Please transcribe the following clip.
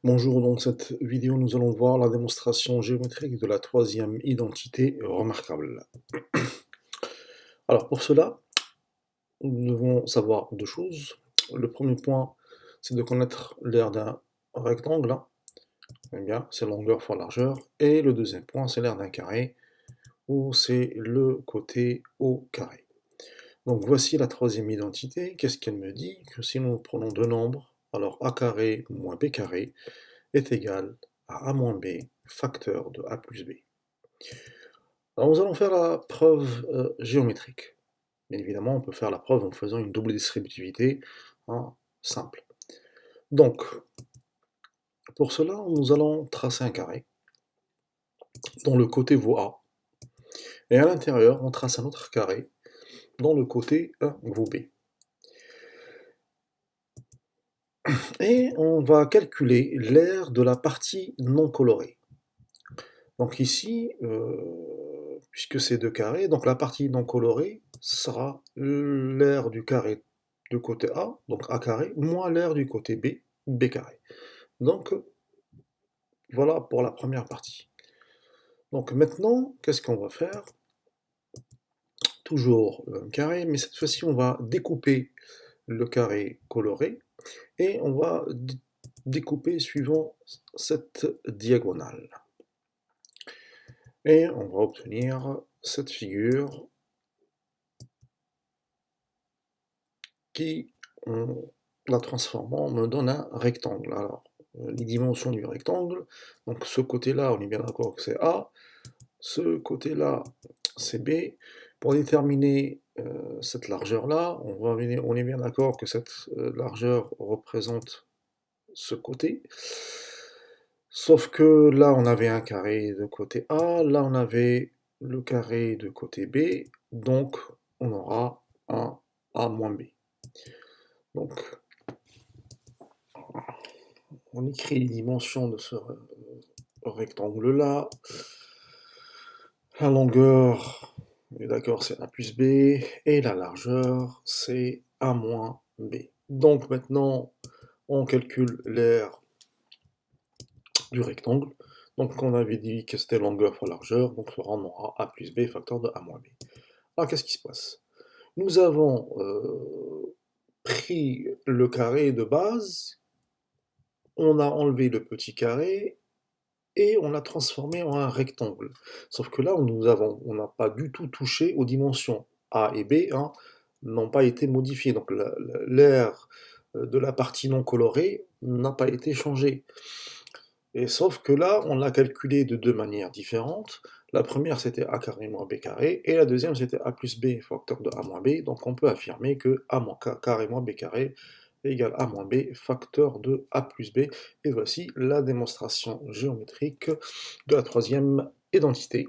Bonjour, dans cette vidéo, nous allons voir la démonstration géométrique de la troisième identité remarquable. Alors pour cela, nous devons savoir deux choses. Le premier point, c'est de connaître l'aire d'un rectangle, hein. Eh bien, c'est longueur fois largeur. Et le deuxième point, c'est l'aire d'un carré, où c'est le côté au carré. Donc voici la troisième identité. Qu'est-ce qu'elle me dit? Que si nous prenons deux nombres, alors a carré moins b carré est égal à moins b facteur de a plus b. Alors nous allons faire la preuve géométrique. Bien évidemment, on peut faire la preuve en faisant une double distributivité, hein, simple. Donc, pour cela, nous allons tracer un carré dont le côté vaut a, et à l'intérieur, on trace un autre carré dont le côté vaut b. Et on va calculer l'aire de la partie non colorée. Donc ici, puisque c'est deux carrés, donc la partie non colorée sera l'aire du carré du côté A, donc A carré, moins l'aire du côté B, B carré. Donc voilà pour la première partie. Donc maintenant, qu'est-ce qu'on va faire? Toujours le même carré, mais cette fois-ci on va découper le carré coloré, et on va découper suivant cette diagonale. Et on va obtenir cette figure qui, en la transformant, me donne un rectangle. Alors, les dimensions du rectangle, donc ce côté-là, on est bien d'accord que c'est A, ce côté-là, c'est B. Pour déterminer cette largeur-là, on est bien d'accord que cette largeur représente ce côté. Sauf que là, on avait un carré de côté A, là, on avait le carré de côté B, donc on aura un A moins B. Donc, on écrit les dimensions de ce rectangle-là. La longueur, on est d'accord, c'est A plus B, et la largeur, c'est A moins B. Donc maintenant, on calcule l'aire du rectangle. Donc on avait dit que c'était longueur fois largeur, donc on aura A plus B facteur de A moins B. Alors qu'est-ce qui se passe? Nous avons pris le carré de base, on a enlevé le petit carré, et on l'a transformé en un rectangle. Sauf que là, on n'a pas du tout touché aux dimensions. A et B, hein, n'ont pas été modifiées. Donc l'aire de la partie non colorée n'a pas été changée. Et sauf que là, on l'a calculé de deux manières différentes. La première, c'était A carré moins B carré, et la deuxième, c'était A plus B facteur de A moins B. Donc on peut affirmer que A moins carré moins B carré égale A moins B facteur de A plus B. Et voici la démonstration géométrique de la troisième identité.